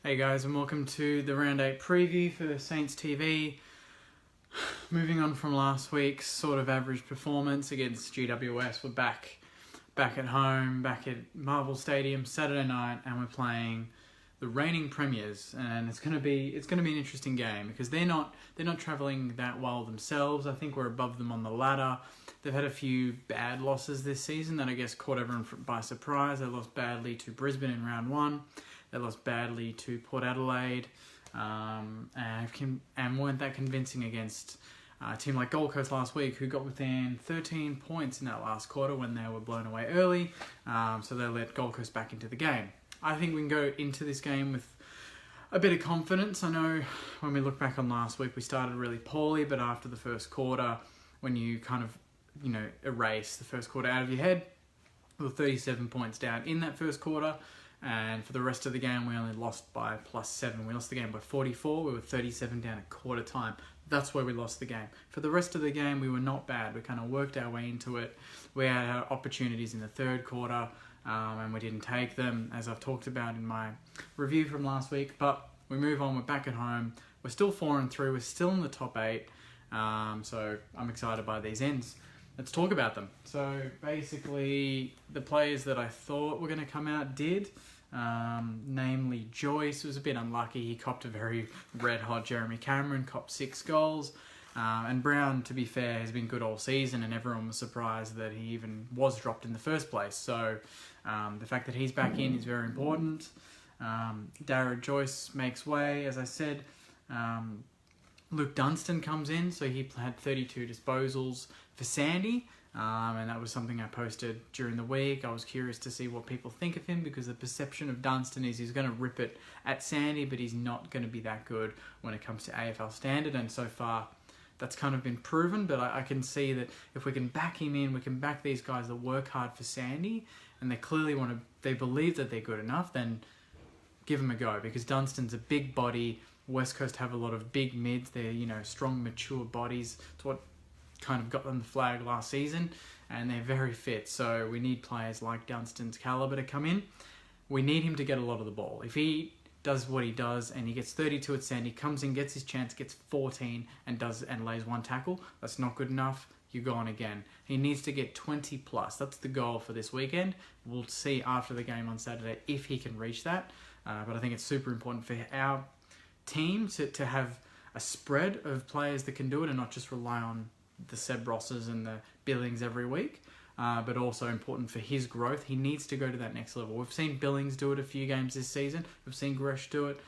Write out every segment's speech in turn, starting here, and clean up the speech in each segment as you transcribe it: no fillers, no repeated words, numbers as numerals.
Hey guys, and welcome to the Round 8 preview for Saints TV. Moving on from last week's sort of average performance against GWS, we're back at home, back at Marvel Stadium Saturday night, and we're playing the reigning premiers. And it's gonna be an interesting game because they're not travelling that well themselves. I think we're above them on the ladder. They've had a few bad losses this season that I guess caught everyone by surprise. They lost badly to Brisbane in round 1. They lost badly to Port Adelaide and weren't that convincing against a team like Gold Coast last week, who got within 13 points in that last quarter when they were blown away early. So they let Gold Coast back into the game. I think we can go into this game with a bit of confidence. I know when we look back on last week, we started really poorly, but after the first quarter, when you kind of, erase the first quarter out of your head, we were 37 points down in that first quarter. And for the rest of the game, we only lost by +7. We lost the game by 44. We were 37 down at quarter time. That's where we lost the game. For the rest of the game, we were not bad. We kind of worked our way into it. We had our opportunities in the third quarter, and we didn't take them, as I've talked about in my review from last week. But we move on. We're back at home. We're still 4-3. We're still in the top 8. So I'm excited by these ends. Let's talk about them. So basically, the players that I thought were going to come out did. Namely Joyce was a bit unlucky. He copped a very red-hot Jeremy Cameron, copped 6 goals. And Brown, to be fair, has been good all season, and everyone was surprised that he even was dropped in the first place. So the fact that he's back in is very important. Darragh Joyce makes way, as I said. Luke Dunstan comes in, so he had 32 disposals for Sandy. And that was something I posted during the week. I was curious to see what people think of him, because the perception of Dunstan is he's going to rip it at Sandy, but he's not going to be that good when it comes to AFL standard. And so far, that's kind of been proven. But I can see that if we can back him in, we can back these guys that work hard for Sandy, and they clearly they believe that they're good enough, then give him a go. Because Dunstan's a big body. West Coast have a lot of big mids. They're, strong, mature bodies. It's what kind of got them the flag last season, and they're very fit. So we need players like Dunstan's caliber to come in. We need him to get a lot of the ball. If he does what he does and he gets 32 at Sandy, comes in, gets his chance, gets 14 and lays 1 tackle, that's not good enough. You go on again. He needs to get 20 plus. That's the goal for this weekend. We'll see after the game on Saturday if he can reach that. But I think it's super important for our team to have a spread of players that can do it and not just rely on the Seb Rosses and the Billings every week, but also important for his growth. He needs to go to that next level. We've seen Billings do it a few games this season. We've seen Gresh do it.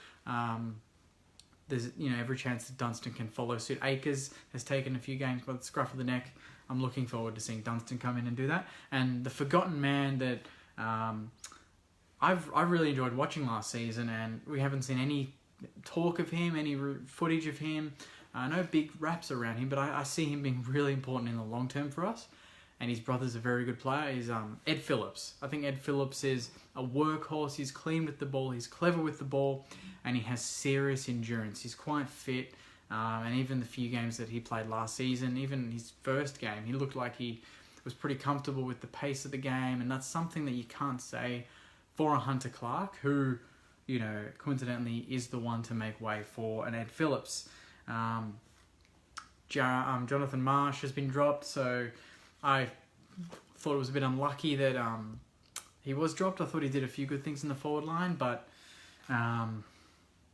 There's every chance that Dunstan can follow suit. Akers has taken a few games by the scruff of the neck. I'm looking forward to seeing Dunstan come in and do that. And the forgotten man that I've really enjoyed watching last season, and we haven't seen any talk of him, any footage of him. I know big raps around him, but I see him being really important in the long term for us. And his brother's a very good player. He's Ed Phillips. I think Ed Phillips is a workhorse. He's clean with the ball. He's clever with the ball. And he has serious endurance. He's quite fit. And even the few games that he played last season, even his first game, he looked like he was pretty comfortable with the pace of the game. And that's something that you can't say for a Hunter Clark, who, coincidentally is the one to make way for an Ed Phillips. Jonathan Marsh has been dropped, so I thought it was a bit unlucky that he was dropped. I thought he did a few good things in the forward line, but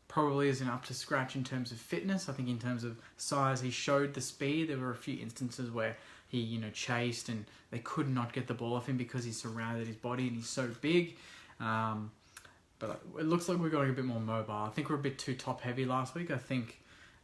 probably isn't up to scratch in terms of fitness. I think in terms of size, he showed the speed. There were a few instances where he, chased and they could not get the ball off him because he surrounded his body and he's so big. But it looks like we're going a bit more mobile. I think we're a bit too top-heavy last week. I think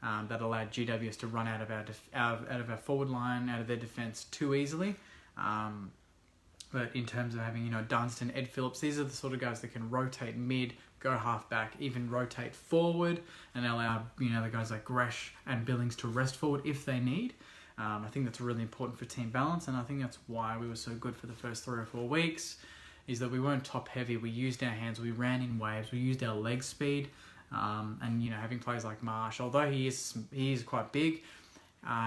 that allowed GWS to run out of our forward line, out of their defence too easily. But in terms of having, Dunstan, Ed Phillips, these are the sort of guys that can rotate mid, go half back, even rotate forward, and allow, the guys like Gresh and Billings to rest forward if they need. I think that's really important for team balance, and I think that's why we were so good for the first 3 or 4 weeks, is that we weren't top heavy. We used our hands, we ran in waves, we used our leg speed. And having players like Marsh, although he is quite big,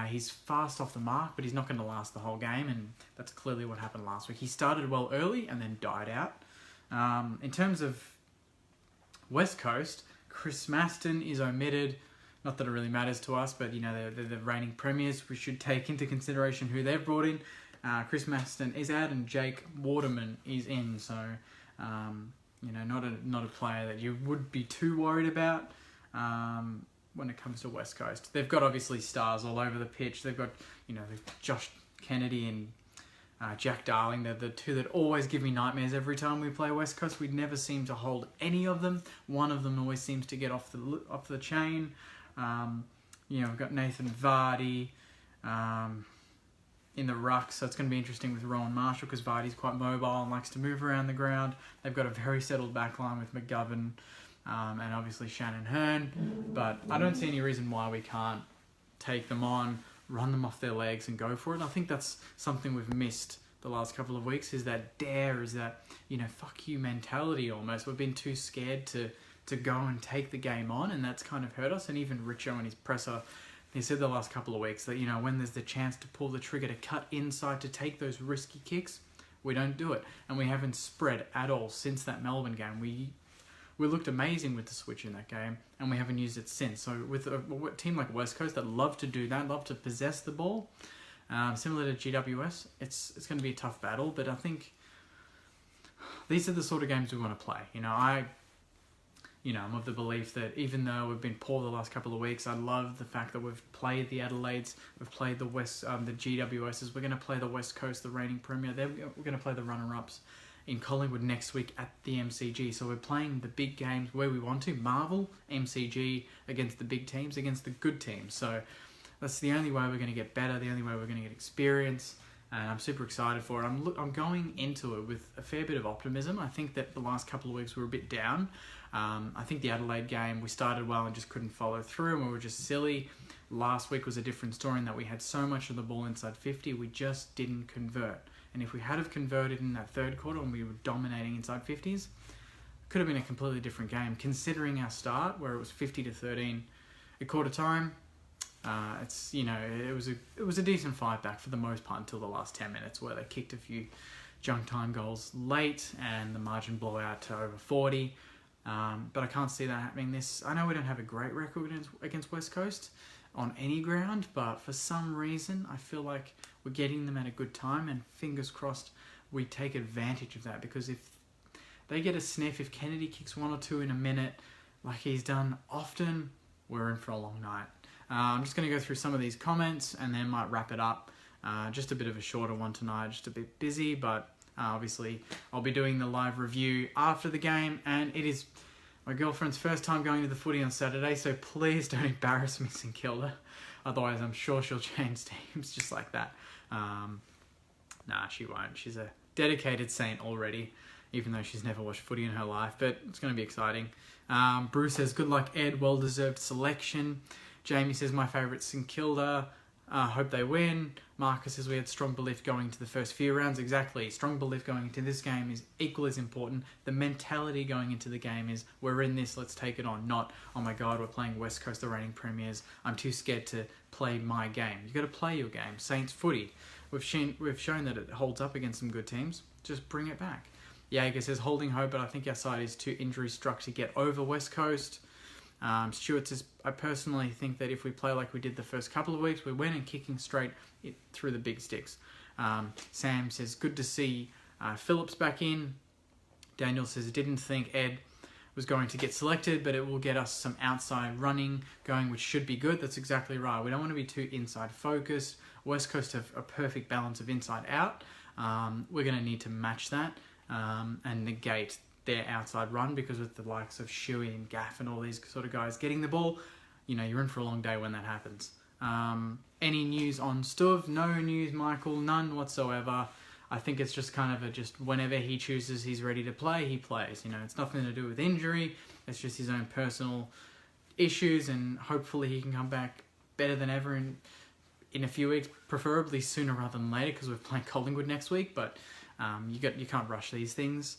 he's fast off the mark, but he's not going to last the whole game, and that's clearly what happened last week. He started well early and then died out. In terms of West Coast, Chris Maston is omitted. Not that it really matters to us, but they're the reigning premiers. We should take into consideration who they've brought in. Chris Maston is out and Jake Waterman is in. So, not a player that you would be too worried about when it comes to West Coast. They've got obviously stars all over the pitch. They've got, Josh Kennedy and Jack Darling. They're the two that always give me nightmares every time we play West Coast. We never seem to hold any of them. One of them always seems to get off the chain. We've got Nathan Vardy in the ruck, so it's going to be interesting with Rowan Marshall because Vardy's quite mobile and likes to move around the ground. They've got a very settled backline with McGovern and obviously Shannon Hearn, but I don't see any reason why we can't take them on, run them off their legs and go for it. And I think that's something we've missed the last couple of weeks, is that dare, is that, fuck you mentality almost. We've been too scared to go and take the game on, and that's kind of hurt us. And even Richo in his presser, he said the last couple of weeks that, when there's the chance to pull the trigger, to cut inside, to take those risky kicks, we don't do it. And we haven't spread at all since that Melbourne game. We looked amazing with the switch in that game, and we haven't used it since. So with a team like West Coast that love to do that, love to possess the ball, similar to GWS, it's going to be a tough battle. But I think these are the sort of games we want to play. I'm of the belief that even though we've been poor the last couple of weeks, I love the fact that we've played the Adelaides, we've played the GWSs, we're going to play the West Coast, the reigning premier. We're going to play the runner-ups in Collingwood next week at the MCG. So we're playing the big games where we want to. Marvel, MCG, against the big teams, against the good teams. So that's the only way we're going to get better, the only way we're going to get experience. And I'm super excited for it. I'm going into it with a fair bit of optimism. I think that the last couple of weeks we were a bit down. I think the Adelaide game, we started well and just couldn't follow through, and we were just silly. Last week was a different story in that we had so much of the ball inside 50, we just didn't convert. And if we had have converted in that third quarter when we were dominating inside 50s, it could have been a completely different game. Considering our start, where it was 50-13 at quarter time, it was a decent fight back for the most part until the last 10 minutes, where they kicked a few junk time goals late and the margin blew out to over 40. But I can't see that happening. I know we don't have a great record against West Coast on any ground, but for some reason I feel like we're getting them at a good time, and fingers crossed we take advantage of that, because if they get a sniff, if Kennedy kicks one or two in a minute like he's done often, we're in for a long night. I'm just going to go through some of these comments and then might wrap it up. Just a bit of a shorter one tonight, just a bit busy, but obviously I'll be doing the live review after the game, and it is my girlfriend's first time going to the footy on Saturday, so please don't embarrass me, St Kilda. Otherwise I'm sure she'll change teams just like that. Nah, she won't. She's a dedicated saint already, even though she's never watched footy in her life, but it's going to be exciting. Bruce says, good luck, Ed. Well-deserved selection. Jamie says, my favourite St Kilda. Hope they win. Marcus says, we had strong belief going into the first few rounds. Exactly. Strong belief going into this game is equally as important. The mentality going into the game is, we're in this, let's take it on. Not, oh my God, we're playing West Coast, the reigning premiers. I'm too scared to play my game. You've got to play your game. Saints footy. We've shown that it holds up against some good teams. Just bring it back. Jaeger says, holding hope, but I think our side is too injury struck to get over West Coast. Stuart says, I personally think that if we play like we did the first couple of weeks, we went and kicking straight through the big sticks. Sam says, good to see Phillips back in. Daniel says, didn't think Ed was going to get selected, but it will get us some outside running going, which should be good. That's exactly right. We don't want to be too inside focused. West Coast have a perfect balance of inside out. We're going to need to match that and negate their outside run, because with the likes of Shuey and Gaff and all these sort of guys getting the ball, you're in for a long day when that happens. Any news on Stuv? No news, Michael. None whatsoever. I think it's just kind of just whenever he chooses he's ready to play, he plays. It's nothing to do with injury. It's just his own personal issues, and hopefully he can come back better than ever in a few weeks, preferably sooner rather than later, because we're playing Collingwood next week. But you can't rush these things.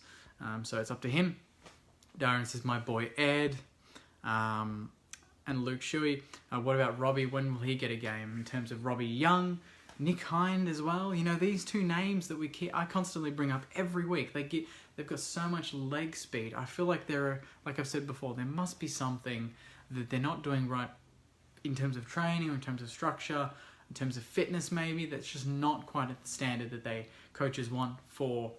So it's up to him. Darren says, my boy Ed. And Luke Shuey. What about Robbie? When will he get a game? In terms of Robbie Young, Nick Hind as well. You know, these two names that I constantly bring up every week. They've got so much leg speed. I feel like like I've said before, there must be something that they're not doing right in terms of training, or in terms of structure, in terms of fitness maybe, that's just not quite at the standard that coaches want for,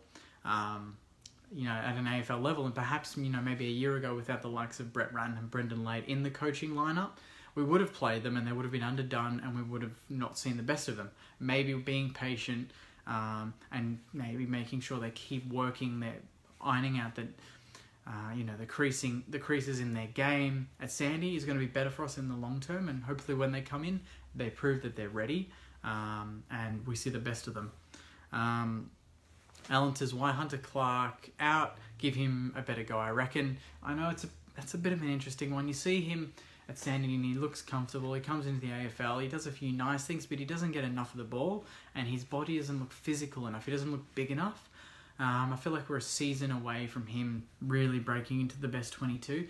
you know, at an AFL level. And perhaps, you know, maybe a year ago, without the likes of Brett Ratton and Brendan Lade in the coaching lineup, we would have played them and they would have been underdone and we would have not seen the best of them. Maybe being patient, and maybe making sure they keep working, ironing out you know, the creases in their game at Sandy is going to be better for us in the long term, and hopefully when they come in, they prove that they're ready, and we see the best of them. Alan says, why Hunter Clark out? Give him a better go, I reckon. I know that's a bit of an interesting one. You see him at Sandy and he looks comfortable. He comes into the AFL. He does a few nice things, but he doesn't get enough of the ball, and his body doesn't look physical enough. He doesn't look big enough. I feel like we're a season away from him really breaking into the best 22.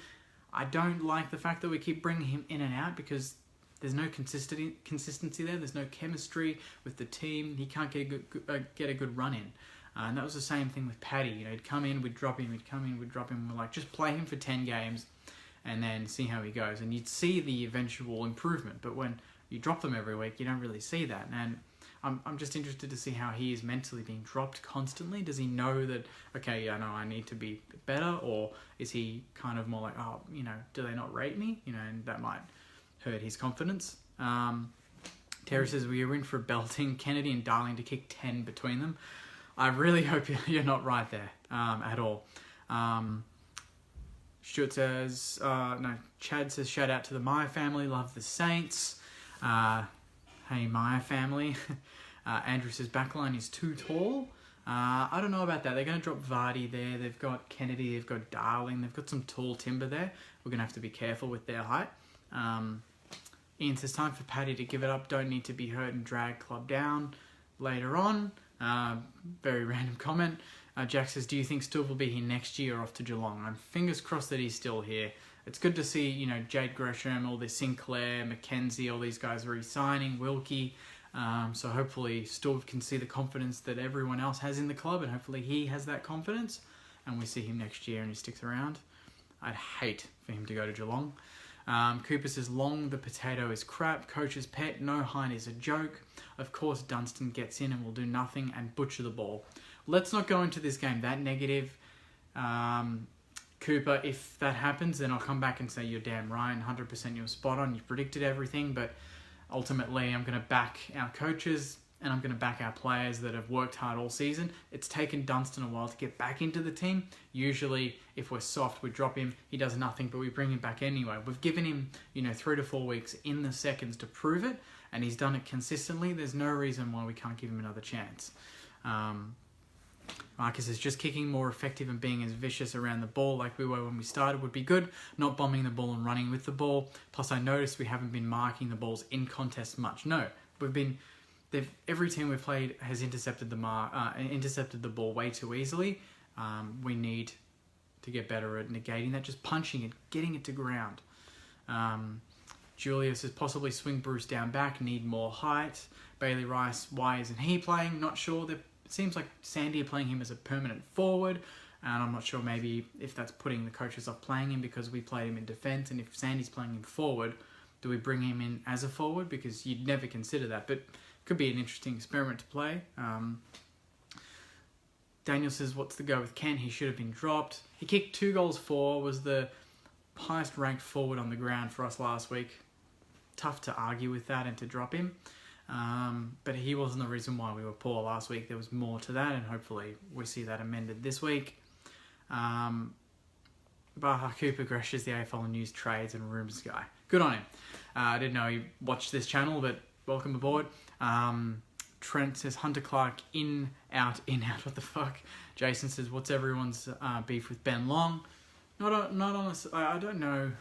I don't like the fact that we keep bringing him in and out, because there's no consistency there. There's no chemistry with the team. He can't get a good run in. And that was the same thing with Paddy. You know, he'd come in, we'd drop him, he'd come in, we'd drop him. We're like, just play him for 10 games and then see how he goes. And you'd see the eventual improvement. But when you drop them every week, you don't really see that. And I'm just interested to see how he is mentally being dropped constantly. Does he know that, okay, I know I need to be better? Or is he kind of more like, oh, you know, do they not rate me? You know, and that might hurt his confidence. Terry says, we are in for a belting. Kennedy and Darling to kick 10 between them. I really hope you're not right there at all. Stuart says, Chad says, shout out to the Maya family. Love the Saints. Hey, Maya family. Andrew says, backline is too tall. I don't know about that. They're going to drop Vardy there. They've got Kennedy. They've got Darling. They've got some tall timber there. We're going to have to be careful with their height. Ian says, time for Paddy to give it up. Don't need to be hurt and drag club down later on. Very random comment. Jack says, do you think Still will be here next year or off to Geelong? I'm fingers crossed that he's still here. It's good to see, you know, Jade Gresham, all this Sinclair, Mackenzie, all these guys re-signing, Wilkie. So hopefully Still can see the confidence that everyone else has in the club, and hopefully he has that confidence and we see him next year and he sticks around. I'd hate for him to go to Geelong. Cooper says, Long the potato is crap. Coach's pet. No Hind is a joke. Of course, Dunstan gets in and will do nothing and butcher the ball. Let's not go into this game that negative. Cooper, if that happens, then I'll come back and say, you're damn right, 100% you're spot on. You predicted everything, but ultimately I'm going to back our coaches and I'm going to back our players that have worked hard all season. It's taken Dunstan a while to get back into the team. Usually, if we're soft, we drop him. He does nothing, but we bring him back anyway. We've given him, 3 to 4 weeks in the seconds to prove it, and he's done it consistently. There's no reason why we can't give him another chance. Marcus is just kicking more effective and being as vicious around the ball like we were when we started would be good. Not bombing the ball and running with the ball. Plus, I noticed we haven't been marking the balls in contest much. No, every team we've played has intercepted the ball way too easily. We need to get better at negating that, just punching it, getting it to ground. Julia says possibly swing Bruce down back, need more height. Bailey Rice, why isn't he playing? Not sure. It seems like Sandy are playing him as a permanent forward, and I'm not sure maybe if that's putting the coaches off playing him because we played him in defence, and if Sandy's playing him forward, do we bring him in as a forward? Because you'd never consider that, but could be an interesting experiment to play. Daniel says, what's the go with Ken? He should have been dropped. He kicked 2 goals for, was the highest ranked forward on the ground for us last week. Tough to argue with that and to drop him. But he wasn't the reason why we were poor last week. There was more to that, and hopefully we see that amended this week. Baha Cooper Gresh is the AFL News Trades and Rumours guy. Good on him. I didn't know he watched this channel, but welcome aboard. Trent says, Hunter Clark, in, out, what the fuck? Jason says, what's everyone's beef with Ben Long? Not on I don't know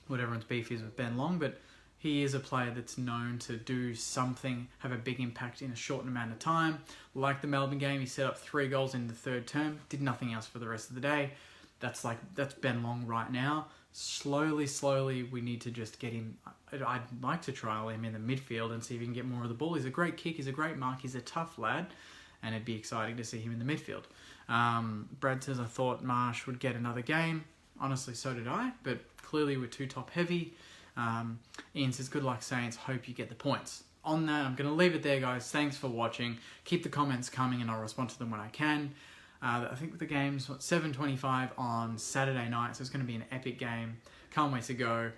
what everyone's beef is with Ben Long, but he is a player that's known to do something, have a big impact in a short amount of time. Like the Melbourne game, he set up 3 goals in the third term, did nothing else for the rest of the day. That's Ben Long right now. Slowly, we need to just get him. I'd like to trial him in the midfield and see if he can get more of the ball. He's a great kick, he's a great mark, he's a tough lad, and it'd be exciting to see him in the midfield. Brad says, I thought Marsh would get another game. Honestly, so did I, but clearly we're too top heavy. Ian says, good luck Saints, hope you get the points. On that, I'm going to leave it there, guys. Thanks for watching. Keep the comments coming and I'll respond to them when I can. I think the game's 7:25 on Saturday night, so it's going to be an epic game. Can't wait to go,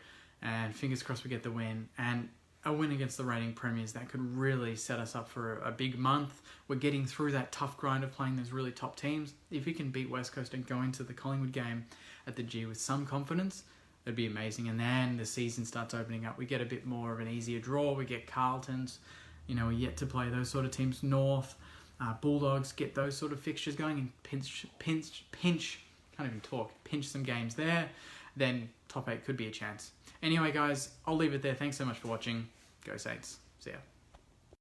and fingers crossed we get the win. And a win against the reigning premiers, that could really set us up for a big month. We're getting through that tough grind of playing those really top teams. If we can beat West Coast and go into the Collingwood game at the G with some confidence, it'd be amazing. And then the season starts opening up. We get a bit more of an easier draw. We get Carltons. We're yet to play those sort of teams. North, Bulldogs, get those sort of fixtures going and pinch, can't even talk, pinch some games there. Then top 8 could be a chance. Anyway, guys, I'll leave it there. Thanks so much for watching. Go Saints. See ya.